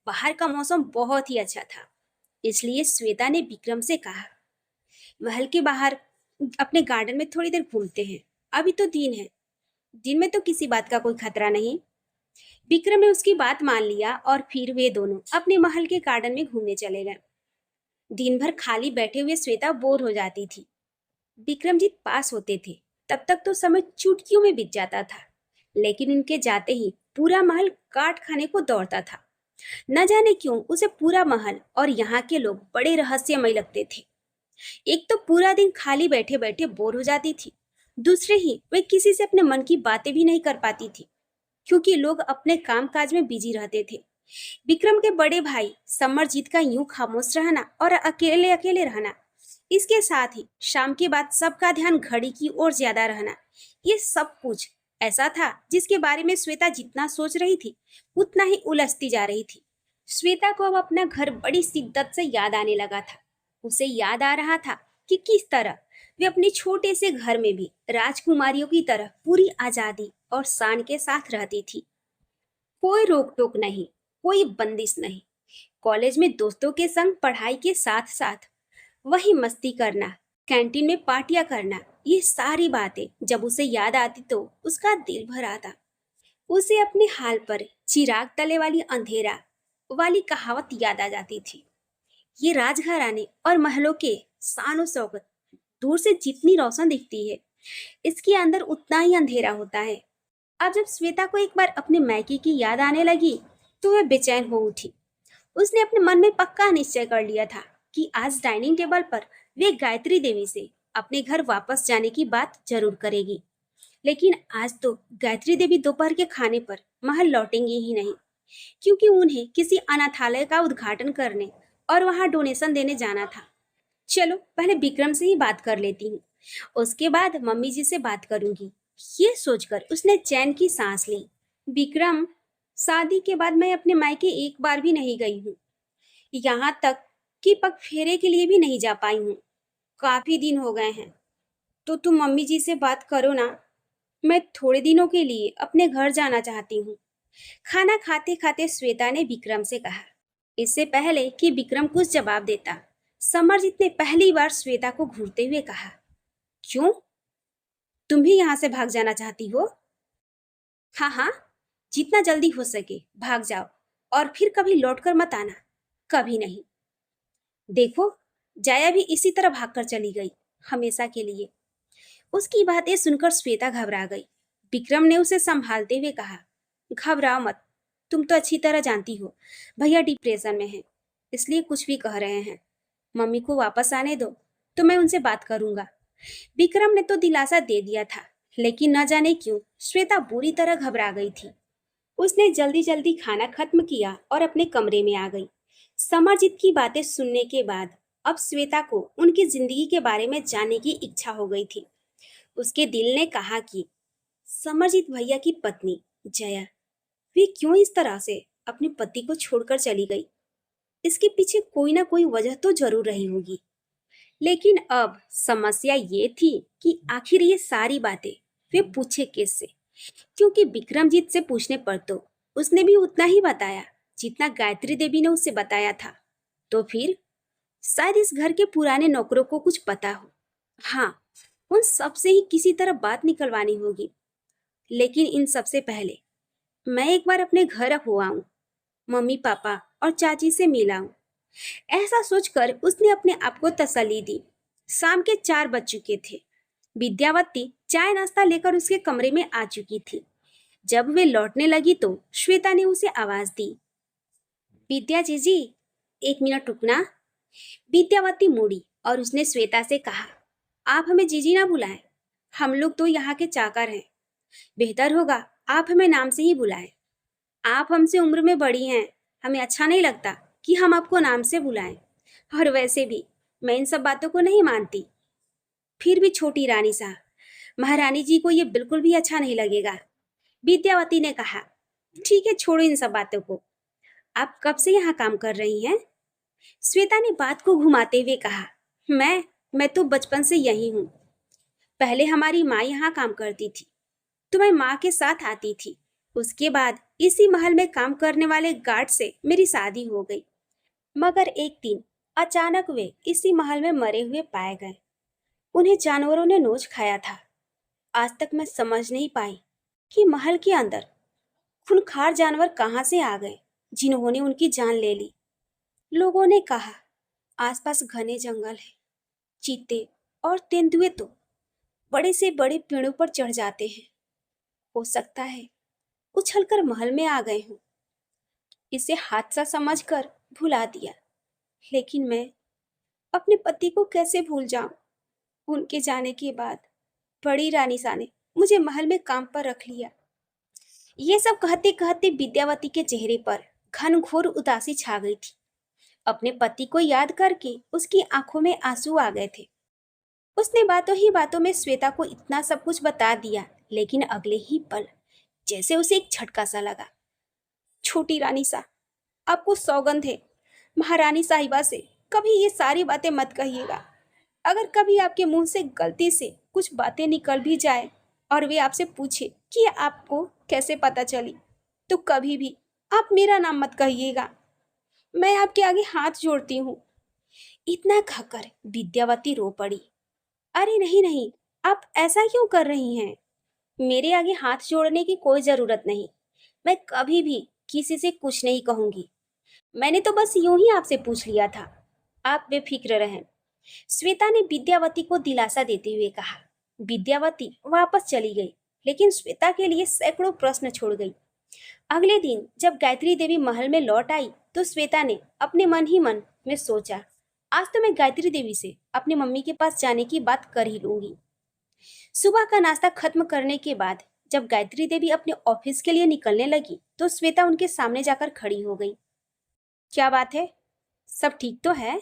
बाहर का मौसम बहुत ही अच्छा था, इसलिए श्वेता ने विक्रम से कहा, महल के बाहर अपने गार्डन में थोड़ी देर घूमते हैं। अभी तो दिन है, दिन में तो किसी बात का कोई खतरा नहीं। विक्रम ने उसकी बात मान लिया और फिर वे दोनों अपने महल के गार्डन में घूमने चले गए। दिन भर खाली बैठे हुए श्वेता बोर हो जाती थी। विक्रमजीत पास होते थे तब तक तो समय चुटकियों में बीत जाता था, लेकिन उनके जाते ही पूरा महल काट खाने को दौड़ता था। न जाने क्यों उसे पूरा महल और यहाँ के लोग बड़े रहस्यमय लगते थे। एक तो पूरा दिन खाली बैठे बैठे बोर हो जाती थी, दूसरे ही वे किसी से अपने मन की बातें भी नहीं कर पाती थी, क्योंकि लोग अपने काम काज में बिजी रहते थे। विक्रम के बड़े भाई समरजीत का यूं खामोश रहना और अकेले अकेले रहना, इसके साथ ही शाम के बाद सबका ध्यान घड़ी की ओर ज्यादा रहना, ये सब कुछ ऐसा था जिसके बारे में श्वेता जितना सोच रही थी उतना ही उलझती जा रही थी। श्वेता को अब अपना घर बड़ी शिद्दत से याद आने लगा था। उसे याद आ रहा था कि किस तरह वे अपने छोटे से घर में भी राजकुमारियों की तरह पूरी आजादी और शान के साथ रहती थी। कोई रोक टोक नहीं, कोई बंदिश नहीं। कॉलेज में दोस्तों के संग पढ़ाई के साथ साथ वही मस्ती करना, कैंटीन में पार्टियां करना, ये सारी बातें जब उसे याद आती तो उसका दिल भर आता। उसे अपने हाल पर चिराग तले वाली अंधेरा वाली कहावत याद आ जाती थी। ये राजघराने और महलों के शान और शौकत दूर से जितनी रोशन दिखती है, इसके अंदर उतना ही अंधेरा होता है। अब जब श्वेता को एक बार अपने मायके की याद आने लगी तो वह बेचैन हो उठी। उसने अपने मन में पक्का निश्चय कर लिया था कि आज डाइनिंग टेबल पर वे गायत्री देवी से अपने घर वापस जाने की बात जरूर करेगी। लेकिन आज तो गायत्री देवी दोपहर के खाने पर महल लौटेंगी ही नहीं, क्योंकि उन्हें किसी अनाथालय का उद्घाटन करने और वहां डोनेशन देने जाना था। चलो पहले विक्रम से ही बात कर लेती हूँ, उसके बाद मम्मी जी से बात करूंगी। ये सोचकर उसने चैन की सांस ली। विक्रम, शादी के बाद मैं अपने मायके एक बार भी नहीं गई हूँ, यहाँ तक कि पग फेरे के लिए भी नहीं जा पाई हूँ। काफी दिन हो गए हैं, तो तुम मम्मी जी से बात करो ना। मैं थोड़े दिनों के लिए अपने घर जाना चाहती हूँ। खाना खाते खाते श्वेता ने विक्रम से कहा। इससे पहले कि विक्रम कुछ जवाब देता, समरजीत ने पहली बार श्वेता को घूरते हुए कहा, क्यों, तुम भी यहाँ से भाग जाना चाहती हो? हाँ हाँ, जितना जल्दी हो सके भाग जाओ और फिर कभी लौटकर मत आना, कभी नहीं। देखो, जाया भी इसी तरह भागकर चली गई, हमेशा के लिए। उसकी बातें सुनकर श्वेता घबरा गई। विक्रम ने उसे संभालते हुए कहा, घबराओ मत, तुम तो अच्छी तरह जानती हो भैया डिप्रेशन में हैं, इसलिए कुछ भी कह रहे हैं। मम्मी को वापस आने दो तो मैं उनसे बात करूंगा। विक्रम ने तो दिलासा दे दिया था, लेकिन न जाने क्यों श्वेता बुरी तरह घबरा गई थी। उसने जल्दी जल्दी खाना खत्म किया और अपने कमरे में आ गई। समरजीत की बातें सुनने के बाद अब श्वेता को उनकी जिंदगी के बारे में जानने की इच्छा हो गई थी। उसके दिल ने कहा कि समरजीत भैया की पत्नी जया, वे क्यों इस तरह से अपने पति को छोड़कर चली गई? इसके पीछे कोई ना कोई वजह तो जरूर रही होगी। लेकिन अब समस्या ये थी कि आखिर ये सारी बातें वे पूछे किससे, क्योंकि विक्रमजीत से पूछने पर तो उसने भी उतना ही बताया जितना गायत्री देवी ने उसे बताया था। तो फिर शायद इस घर के पुराने नौकरों को कुछ पता हो। हाँ, उन सबसे ही किसी तरह बात निकलवानी होगी। लेकिन इन सबसे पहले मैं एक बार अपने घर हो आऊं, मम्मी पापा और चाची से मिलाऊं। ऐसा सोचकर उसने अपने आप को तसल्ली दी। शाम के 4 बज चुके थे। विद्यावती चाय नाश्ता लेकर उसके कमरे में आ चुकी थी। जब वे लौटने लगी तो श्वेता ने उसे आवाज दी, विद्या जीजी, 1 मिनट रुकना। विद्यावती मुड़ी और उसने श्वेता से कहा, आप हमें जीजी ना बुलाएं, हम लोग तो यहाँ के चाकर हैं। बेहतर होगा आप हमें नाम से ही बुलाएं। आप हमसे उम्र में बड़ी हैं, हमें अच्छा नहीं लगता कि हम आपको नाम से बुलाएं। और वैसे भी मैं इन सब बातों को नहीं मानती। फिर भी छोटी रानी साहब, महारानी जी को ये बिल्कुल भी अच्छा नहीं लगेगा। विद्यावती ने कहा, ठीक है, छोड़ो इन सब बातों को। आप कब से यहाँ काम कर रही हैं? श्वेता ने बात को घुमाते हुए कहा, मैं तो बचपन से यही हूँ। पहले हमारी माँ यहाँ काम करती थी तो मैं माँ के साथ आती थी। उसके बाद इसी महल में काम करने वाले गार्ड से मेरी शादी हो गई। मगर एक दिन अचानक वे इसी महल में मरे हुए पाए गए। उन्हें जानवरों ने नोच खाया था। आज तक मैं समझ नहीं पाई कि महल के अंदर खूंखार जानवर कहाँ से आ गए जिन्होंने उनकी जान ले ली। लोगों ने कहा आसपास घने जंगल है। चीते और तेंदुए तो बड़े से बड़े पेड़ों पर चढ़ जाते हैं। हो सकता है उछलकर महल में आ गए हों। इसे हादसा समझकर भुला दिया। लेकिन मैं अपने पति को कैसे भूल जाऊं? उनके जाने के बाद बड़ी रानी सा ने मुझे महल में काम पर रख लिया। ये सब कहते कहते विद्यावती के चेहरे पर घनघोर उदासी छा गई थी। अपने पति को याद करके उसकी आंखों में आंसू आ गए थे। उसने बातों ही बातों में श्वेता को इतना सब कुछ बता दिया, लेकिन अगले ही पल जैसे उसे एक झटका सा लगा। छोटी रानी सा, आपको सौगंध है, महारानी साहिबा से कभी ये सारी बातें मत कहिएगा। अगर कभी आपके मुंह से गलती से कुछ बातें निकल भी जाए और वे आपसे पूछे कि आपको कैसे पता चली, तो कभी भी आप मेरा नाम मत कहिएगा। मैं आपके आगे हाथ जोड़ती हूँ। इतना कहकर विद्यावती रो पड़ी। अरे नहीं नहीं, आप ऐसा क्यों कर रही हैं? मेरे आगे हाथ जोड़ने की कोई जरूरत नहीं। मैं कभी भी किसी से कुछ नहीं कहूंगी। मैंने तो बस यूं ही आपसे पूछ लिया था। आप बेफिक्र रहें। श्वेता ने विद्यावती को दिलासा देते हुए कहा। विद्यावती वापस चली गई, लेकिन श्वेता के लिए सैकड़ों प्रश्न छोड़ गई। अगले दिन जब गायत्री देवी महल में लौट आई तो श्वेता ने अपने मन ही मन में सोचा, आज तो मैं गायत्री देवी से अपनी मम्मी के पास जाने की बात कर ही लूंगी। सुबह का नाश्ता खत्म करने के बाद जब गायत्री देवी अपने ऑफिस के लिए निकलने लगी तो श्वेता उनके सामने जाकर खड़ी हो गई। क्या बात है, सब ठीक तो है?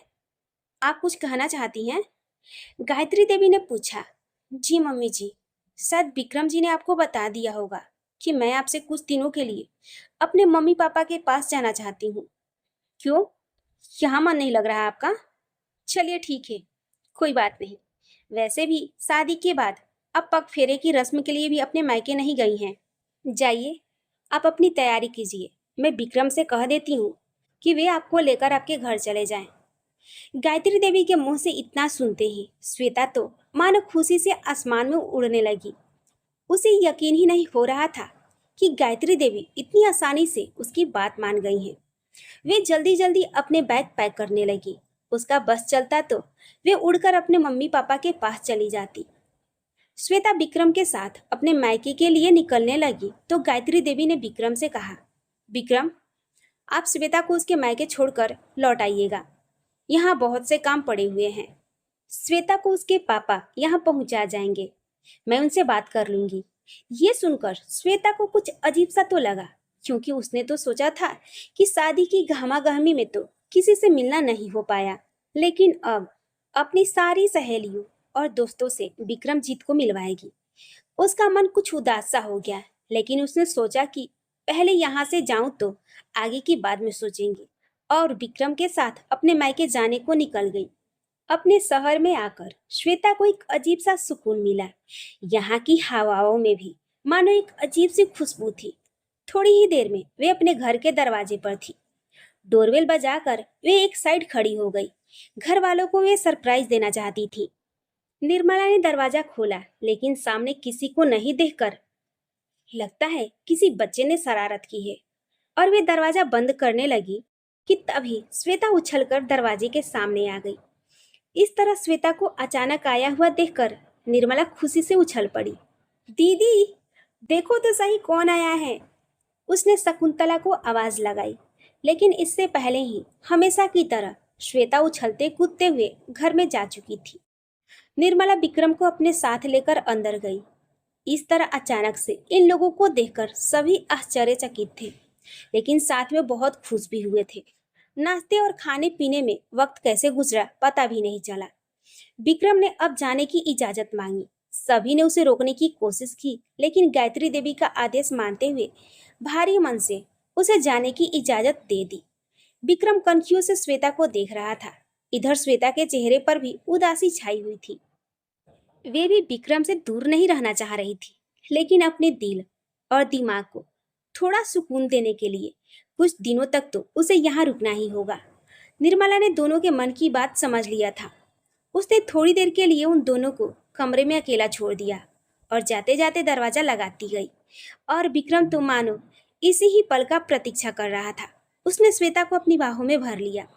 आप कुछ कहना चाहती हैं? गायत्री देवी ने पूछा। जी मम्मी जी, शायद विक्रम जी ने आपको बता दिया होगा कि मैं आपसे कुछ दिनों के लिए अपने मम्मी पापा के पास जाना चाहती हूँ। क्यों, यहाँ मन नहीं लग रहा आपका? चलिए ठीक है, कोई बात नहीं। वैसे भी शादी के बाद अब पग फेरे की रस्म के लिए भी अपने मायके नहीं गई हैं। जाइए, आप अपनी तैयारी कीजिए। मैं विक्रम से कह देती हूँ कि वे आपको लेकर आपके घर चले जाएं। गायत्री देवी के मुंह से इतना सुनते ही श्वेता तो मानो खुशी से आसमान में उड़ने लगी। उसे यकीन ही नहीं हो रहा था कि गायत्री देवी इतनी आसानी से उसकी बात मान गई हैं। वे जल्दी जल्दी अपने बैग पैक करने लगी। उसका बस चलता तो वे उड़कर अपने मम्मी पापा के पास चली जाती। श्वेता विक्रम के साथ अपने मायके के लिए निकलने लगी तो गायत्री देवी ने विक्रम से कहा, विक्रम, आप श्वेता को उसके मायके छोड़कर लौट आइएगा। यहाँ बहुत से काम पड़े हुए हैं। श्वेता को उसके पापा यहाँ पहुंचा जाएंगे। मैं उनसे बात कर लूंगी। ये सुनकर श्वेता को कुछ अजीब सा तो लगा, क्योंकि उसने तो सोचा था कि शादी की गहमागहमी में तो किसी से मिलना नहीं हो पाया, लेकिन अब अपनी सारी सहेलियों और दोस्तों से विक्रमजीत को मिलवाएगी। उसका मन कुछ उदास सा हो गया, लेकिन उसने सोचा कि पहले यहाँ से जाऊं तो आगे की बाद में सोचेंगे, और विक्रम के साथ अपने मायके जाने को निकल गई। अपने शहर में आकर श्वेता को एक अजीब सा सुकून मिला। यहाँ की हवाओं में भी मानो एक अजीब सी खुशबू थी। थोड़ी ही देर में वे अपने घर के दरवाजे पर थी डोरबेल बजाकर वे एक साइड खड़ी हो गई। घर वालों को वे सरप्राइज देना चाहती थी। निर्मला ने दरवाजा खोला, लेकिन सामने किसी को नहीं देखकर लगता है किसी बच्चे ने शरारत की है, और वे दरवाजा बंद करने लगी कि तभी श्वेता उछलकर दरवाजे के सामने आ गई। इस तरह श्वेता को अचानक आया हुआ देखकर निर्मला खुशी से उछल पड़ी। दीदी, देखो तो सही कौन आया है। उसने शकुंतला को आवाज लगाई, लेकिन इससे पहले ही हमेशा की तरह श्वेता उछलते कूदते हुए घर में जा चुकी थी। निर्मला विक्रम को अपने साथ लेकर अंदर गई। इस तरह अचानक से इन लोगों को देखकर सभी आश्चर्यचकित थे, लेकिन साथ में बहुत खुश भी हुए थे। नाश्ते और खाने पीने में वक्त कैसे गुजरा पता भी नहीं चला। विक्रम ने अब जाने की इजाजत मांगी। सभी ने उसे रोकने की कोशिश की, लेकिन गायत्री देवी का आदेश मानते हुए भारी मन से उसे जाने की इजाजत दे दी। विक्रम कनखियों से श्वेता को देख रहा था। इधर श्वेता के चेहरे पर भी उदासी छाई हुई थी। वे भी विक्रम से दूर नहीं रहना चाह रही थी, लेकिन अपने दिल और दिमाग को थोड़ा सुकून देने के लिए कुछ दिनों तक तो उसे यहाँ रुकना ही होगा। निर्मला ने दोनों के मन की बात समझ लिया था। उसने थोड़ी देर के लिए उन दोनों को कमरे में अकेला छोड़ दिया और जाते जाते दरवाजा लगाती गई। और विक्रम तो मानो इसी ही पल का प्रतीक्षा कर रहा था। उसने श्वेता को अपनी बाहों में भर लिया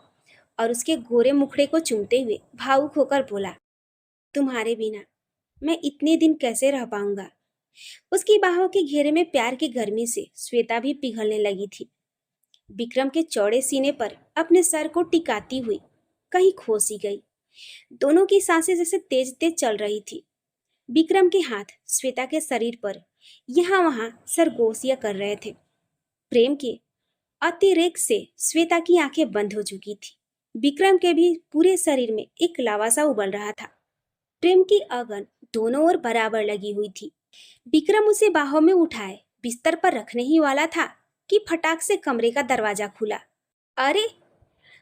और उसके गोरे मुखड़े को चूमते हुए भावुक होकर बोला, तुम्हारे बिना मैं इतने दिन कैसे रह पाऊंगा। उसकी बाहों के घेरे में प्यार की गर्मी से श्वेता भी पिघलने लगी थी। विक्रम के चौड़े सीने पर अपने सर को टिकाती हुई कहीं खो सी गई। दोनों की सांसें जैसे तेज तेज चल रही थी। विक्रम के हाथ श्वेता के शरीर पर यहाँ वहां सरगोशियां कर रहे थे। प्रेम के अतिरेक से श्वेता की आंखें बंद हो चुकी थी। विक्रम के भी पूरे शरीर में एक लावा सा उबल रहा था। प्रेम की अगन दोनों ओर बराबर लगी हुई थी। विक्रम उसे बाहों में उठाए बिस्तर पर रखने ही वाला था कि फटाक से कमरे का दरवाजा खुला। अरे,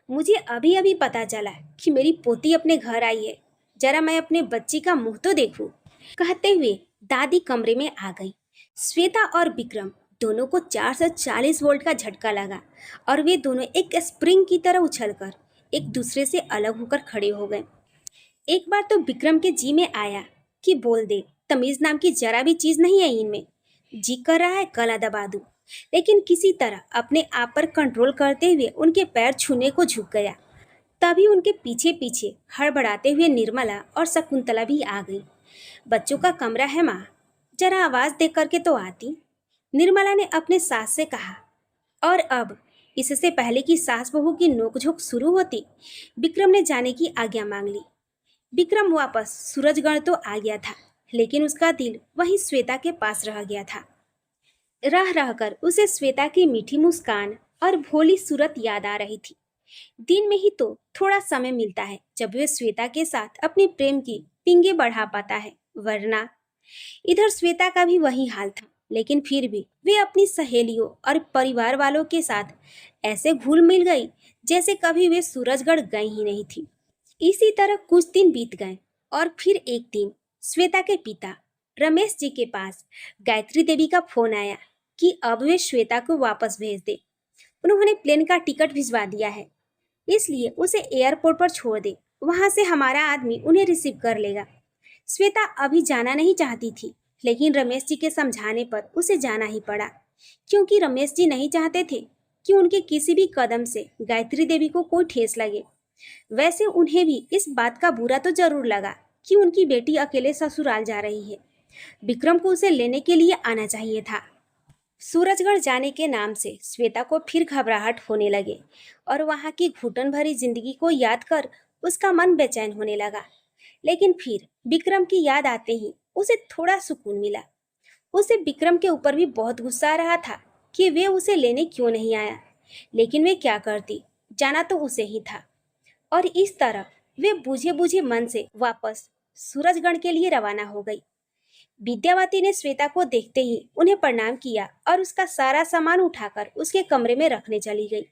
मुझे अभी अभी पता चला कि मेरी पोती अपने घर आई है। जरा मैं अपने बच्ची का मुंह तो देखूं। कहते हुए दादी कमरे में आ गई। श्वेता और विक्रम दोनों को 440 वोल्ट का झटका लगा और वे दोनों एक स्प्रिंग की तरह उछलकर एक दूसरे से अलग होकर खड़े हो गए। एक बार तो विक्रम के जी में आया कि बोल दे, तमीज नाम की जरा भी चीज नहीं है इनमें। जी कर रहा है गला दबा दूं, लेकिन किसी तरह अपने आप पर कंट्रोल करते हुए उनके पैर छूने को झुक गया। तभी उनके पीछे पीछे हड़बड़ाते हुए निर्मला और शकुंतला भी आ गई। बच्चों का कमरा है माँ, जरा आवाज दे करके तो आती, निर्मला ने अपने सास से कहा। और अब इससे पहले कि सास बहू की नोकझोंक शुरू होती, विक्रम ने जाने की आज्ञा मांग ली। विक्रम वापस सूरजगढ़ तो आ गया था, लेकिन उसका दिल वहीं श्वेता के पास रह गया था। रह रहकर उसे श्वेता की मीठी मुस्कान और भोली सूरत याद आ रही थी। दिन में ही तो थोड़ा समय मिलता है जब वे श्वेता के साथ अपने प्रेम की पिंगे बढ़ा पाता है, वरना। इधर श्वेता का भी वही हाल था, लेकिन फिर भी वे अपनी सहेलियों और परिवार वालों के साथ ऐसे घुल मिल गई जैसे कभी वे सूरजगढ़ गई ही नहीं थी। इसी तरह कुछ दिन बीत गए और फिर एक दिन श्वेता के पिता रमेश जी के पास गायत्री देवी का फोन आया कि अब वे श्वेता को वापस भेज दे। उन्होंने प्लेन का टिकट भिजवा दिया है, इसलिए उसे एयरपोर्ट पर छोड़ दे। वहां से हमारा आदमी उन्हें रिसीव कर लेगा। श्वेता अभी जाना नहीं चाहती थी, लेकिन रमेश जी के समझाने पर उसे जाना ही पड़ा, क्योंकि रमेश जी नहीं चाहते थे कि उनके किसी भी कदम से गायत्री देवी को कोई ठेस लगे। वैसे उन्हें भी इस बात का बुरा तो जरूर लगा कि उनकी बेटी अकेले ससुराल जा रही है। विक्रम को उसे लेने के लिए आना चाहिए था। सूरजगढ़ जाने के नाम से श्वेता को फिर घबराहट होने लगे और वहां की घुटन भरी जिंदगी को याद कर उसका मन बेचैन होने लगा। लेकिन फिर विक्रम की याद आते ही उसे थोड़ा सुकून मिला। उसे विक्रम के ऊपर भी बहुत गुस्सा आ रहा था कि वे उसे लेने क्यों नहीं आया, लेकिन वे क्या करती, जाना तो उसे ही था। और इस तरह वे बुझे बुझे मन से वापस सूरजगढ़ के लिए रवाना हो गई। विद्यावती ने श्वेता को देखते ही उन्हें प्रणाम किया और उसका सारा सामान उठाकर उसके कमरे में रखने चली गई।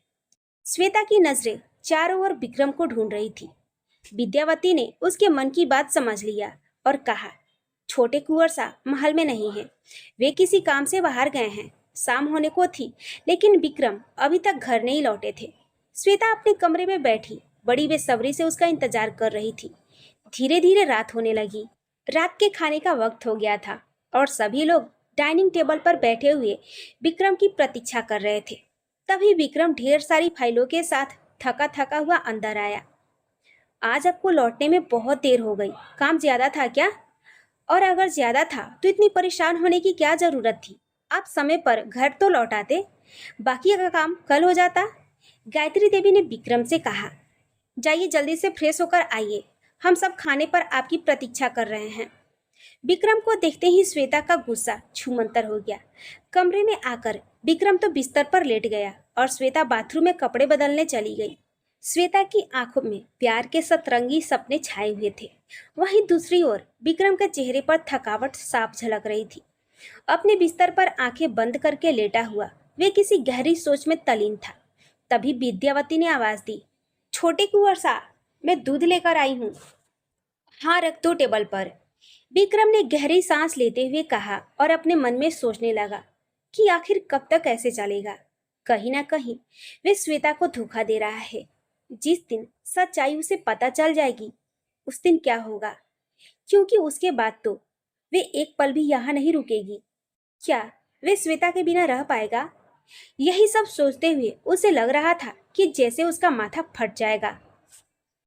श्वेता की नजरें चारों ओर विक्रम को ढूंढ रही थी। विद्यावती ने उसके मन की बात समझ लिया और कहा, छोटे कुंवर सा महल में नहीं है, वे किसी काम से बाहर गए हैं। शाम होने को थी, लेकिन विक्रम अभी तक घर नहीं लौटे थे। श्वेता अपने कमरे में बैठी बड़ी बेसब्री से उसका इंतजार कर रही थी। धीरे धीरे रात होने लगी। रात के खाने का वक्त हो गया था और सभी लोग डाइनिंग टेबल पर बैठे हुए विक्रम की प्रतीक्षा कर रहे थे। तभी विक्रम ढेर सारी फाइलों के साथ थका थका हुआ अंदर आया। आज आपको लौटने में बहुत देर हो गई। काम ज्यादा था क्या? और अगर ज्यादा था तो इतनी परेशान होने की क्या जरूरत थी? आप समय पर घर तो लौट आते, बाकी का काम कल हो जाता। गायत्री देवी ने विक्रम से कहा। जाइए जल्दी से फ्रेश होकर आइए, हम सब खाने पर आपकी प्रतीक्षा कर रहे हैं। विक्रम को देखते ही श्वेता का गुस्सा छूमंतर हो गया। कमरे में आकर विक्रम तो बिस्तर पर लेट गया और श्वेता बाथरूम में कपड़े बदलने चली गई। श्वेता की आंखों में प्यार के सतरंगी सपने छाए हुए थे। वहीं दूसरी ओर विक्रम के चेहरे पर थकावट साफ झलक रही थी। अपने बिस्तर पर आंखें बंद करके लेटा हुआ वे किसी गहरी सोच में तल्लीन था। तभी विद्यावती ने आवाज दी, छोटे कुंवर सा, मैं दूध लेकर आई हूँ। हाँ, रख दो टेबल पर। विक्रम ने गहरी सांस लेते हुए कहा और अपने मन में सोचने लगा कि आखिर कब तक ऐसे चलेगा। कहीं ना कहीं वे श्वेता को धोखा दे रहा है। जिस दिन सच्चाई उसे पता चल जाएगी उस दिन क्या होगा, क्योंकि उसके बाद तो वे एक पल भी यहाँ नहीं रुकेगी। क्या वे श्वेता के बिना रह पाएगा? यही सब सोचते हुए उसे लग रहा था कि जैसे उसका माथा फट जाएगा।